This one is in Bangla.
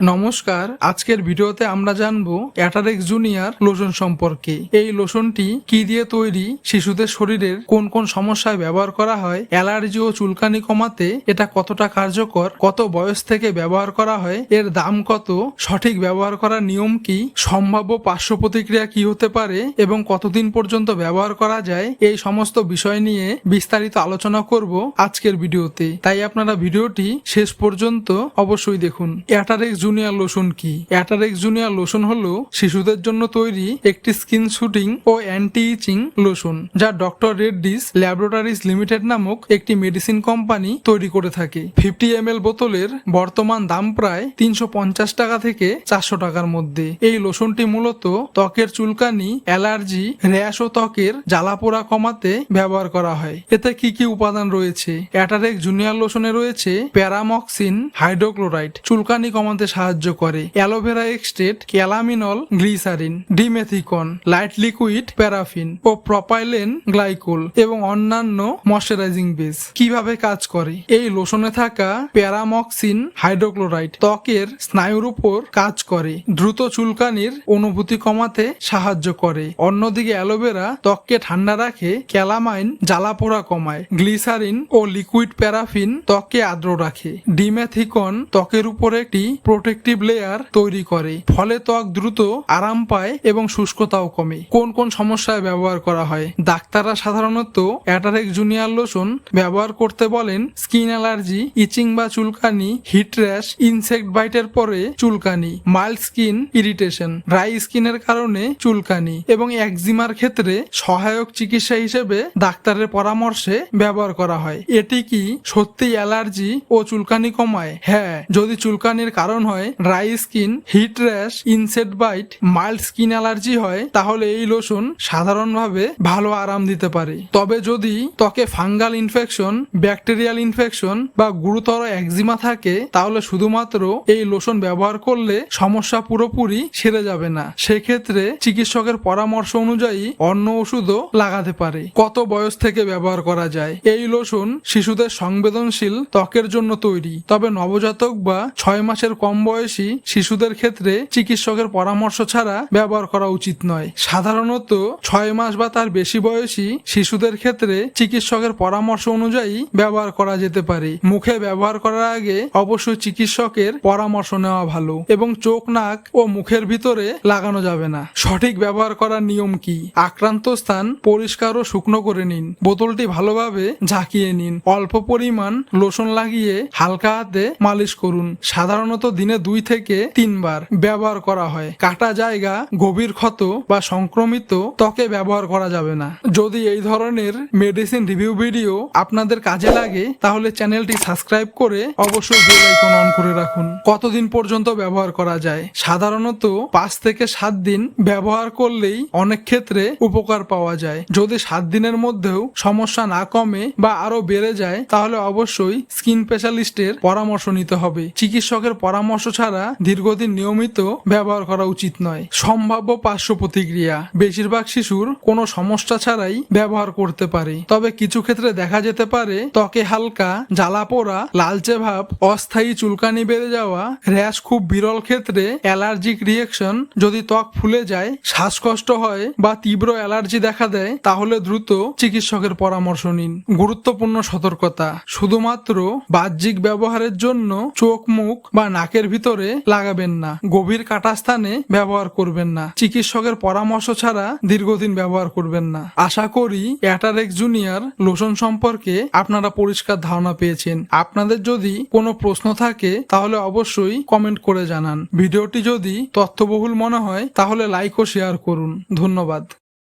নমস্কার, আজকের ভিডিওতে আমরা জানবো অ্যাটারেক্স জুনিয়র লোশন সম্পর্কে। এই লোশনটি কি দিয়ে তৈরি, শিশুদের শরীরের কোন কোন সমস্যায় ব্যবহার করা হয়, অ্যালার্জি ও চুলকানি কমাতে এটা কতটা কার্যকর, কত বয়স থেকে ব্যবহার করা হয়, এর দাম কত, সঠিক ব্যবহার করার নিয়ম কি, সম্ভাব্য পার্শ্ব প্রতিক্রিয়া কি হতে পারে এবং কতদিন পর্যন্ত ব্যবহার করা যায়, এই সমস্ত বিষয় নিয়ে বিস্তারিত আলোচনা করব আজকের ভিডিওতে। তাই আপনারা ভিডিওটি শেষ পর্যন্ত অবশ্যই দেখুন। অ্যাটারেক্স জুনিয়র লোশন কি? অ্যাটারেক্স জুনিয়র লোশন হলো শিশুদের জন্য তৈরি একটি স্কিন শুটিং ও অ্যান্টি ইচিং লোশন, যা ডক্টর রেড্ডিস ল্যাবরেটরিজ লিমিটেড নামক একটি মেডিসিন কোম্পানি তৈরি করে থাকে। 50 ml বোতলের বর্তমান দাম প্রায় 350 টাকা থেকে 400 টাকার মধ্যে। এই লোশনটি মূলত ত্বকের চুলকানি, অ্যালার্জি, র্যাশ ও ত্বকের জ্বালাপোড়া কমাতে ব্যবহার করা হয়। এতে কি কি উপাদান রয়েছে? অ্যাটারেক্স জুনিয়র লোশনে রয়েছে প্যারামক্সিন হাইড্রোক্লোরাইড, চুলকানি কমাতে সাহায্য করে, aloe vera extract, calamine, glycerin, dimethicone, light liquid paraffin ও প্রপাইলেন গ্লাইকোল এবং অন্যান্য ময়শ্চারাইজিং বেস। কিভাবে কাজ করে? এই লোশনে থাকা প্যারামক্সিন হাইড্রোক্লোরাইড ত্বকের স্নায়ুর উপর কাজ করে, দ্রুত চুলকানির অনুভূতি কমাতে সাহায্য করে। অন্যদিকে অ্যালোভেরা ত্বককে ঠান্ডা রাখে, ক্যালামাইন জ্বালাপোড়া কমায়, গ্লিসারিন ও লিকুইড প্যারাফিন ত্বককে আর্দ্র রাখে, ডিমেথিকন ত্বকের উপর একটি প্রোটেক্টিভ লেয়ার তৈরি করে, ফলে ত্বক দ্রুত আরাম পায় এবং শুষ্কতাও কমে। কোন কোন সমস্যায় ব্যবহার করা হয়? ডাক্তাররা সাধারণত অ্যাটারেক্স জুনিয়র লোশন ব্যবহার করতে বলেন স্কিন অ্যালার্জি, ইচিং বা চুলকানি, হিট র্যাশ, ইনসেক্ট বাইটের পরে চুলকানি, মাইল্ড স্কিন ইরিটেশন, ড্রাই স্কিনের কারণে চুলকানি এবং একজিমার ক্ষেত্রে সহায়ক চিকিৎসা হিসেবে ডাক্তারের পরামর্শে ব্যবহার করা হয়। এটি কি সত্যি অ্যালার্জি ও চুলকানি কমায়? হ্যাঁ, যদি চুলকানির কারণ হয় dry skin, heat rash, insect bite, mild skin allergy হয়, তাহলে এই লোশন সাধারণভাবে ভালো আরাম দিতে পারে। তবে যদি ত্বকে ফাঙ্গাল ইনফেকশন, ব্যাকটেরিয়াল ইনফেকশন বা গুরুতর একজিমা থাকে, তাহলে শুধুমাত্র এই লোশন ব্যবহার করলে সমস্যা পুরোপুরি সেরে যাবে না। সেক্ষেত্রে চিকিৎসকের পরামর্শ অনুযায়ী অন্য ওষুধও লাগাতে পারে। কত বয়স থেকে ব্যবহার করা যায়? এই লোশন শিশুদের সংবেদনশীল ত্বকের জন্য তৈরি, তবে নবজাতক বা 6 মাসের কম বয়সী শিশুদের ক্ষেত্রে চিকিৎসকের পরামর্শ ছাড়া ব্যবহার করা উচিত নয়। সাধারণত 6 মাস বা তার বেশি বয়সী শিশুদের ক্ষেত্রে চিকিৎসকের পরামর্শ অনুযায়ী ব্যবহার করা যেতে পারে। মুখে ব্যবহার করার আগে অবশ্যই চিকিৎসকের পরামর্শ নেওয়া ভালো এবং চোখ, নাক ও মুখের ভিতরে লাগানো যাবে না। সঠিক ব্যবহার করার নিয়ম কি? আক্রান্ত স্থান পরিষ্কার ও শুকনো করে নিন, বোতলটি ভালোভাবে ঝাঁকিয়ে নিন, অল্প পরিমাণ লোশন লাগিয়ে হালকা হাতে মালিশ করুন। সাধারণত দিনে 2 থেকে 3 বার ব্যবহার করা হয়। কাটা জায়গা, গভীর ক্ষত বা সংক্রমিত ত্বকে ব্যবহার করা যাবে না। যদি এই ধরনের মেডিসিন রিভিউ ভিডিও আপনাদের কাজে লাগে, তাহলে চ্যানেলটি সাবস্ক্রাইব করে অবশ্যই বেল আইকন অন করে রাখুন। কতদিন পর্যন্ত ব্যবহার করা যায়? সাধারণত 5 থেকে 7 দিন ব্যবহার করলেই অনেক ক্ষেত্রে উপকার পাওয়া যায়। যদি 7 দিনের মধ্যেও সমস্যা না কমে বা আরো বেড়ে যায়, তাহলে অবশ্যই স্কিন স্পেশালিস্টের পরামর্শ নিতে হবে। চিকিৎসকের পরামর্শ ছাড়া দীর্ঘদিন নিয়মিত ব্যবহার করা উচিত নয়। সম্ভাব্য পার্শ্ব প্রতিক্রিয়া: বেশিরভাগ শিশুর কোনো সমস্যা ছাড়াই ব্যবহার করতে পারে, তবে কিছু ক্ষেত্রে দেখা যেতে পারে ত্বকে হালকা জ্বালাপোড়া, লালচে ভাব, অস্থায়ী চুলকানি বেড়ে যাওয়া, র্যাশ, খুব বিরল ক্ষেত্রে অ্যালার্জিক রিয়েকশন, যদি ত্বক ফুলে যায়, শ্বাসকষ্ট হয় বা তীব্র অ্যালার্জি দেখা দেয়, তাহলে দ্রুত চিকিৎসকের পরামর্শ নিন। গুরুত্বপূর্ণ সতর্কতা: শুধুমাত্র বাহ্যিক ব্যবহারের জন্য চোখ, মুখ বা নাকের ভিতরে লাগাবেন না। গভীর কাটা স্থানে ব্যবহার করবেন না। চিকিৎসকের পরামর্শ ছাড়া দীর্ঘদিন ব্যবহার করবেন না। আশা করি অ্যাটারেক্স জুনিয়র লোশন সম্পর্কে আপনারা পরিষ্কার ধারণা পেয়েছেন। আপনাদের যদি কোনো প্রশ্ন থাকে, তাহলে অবশ্যই কমেন্ট করে জানান। ভিডিওটি যদি তথ্যবহুল মনে হয়, তাহলে লাইক ও শেয়ার করুন। ধন্যবাদ।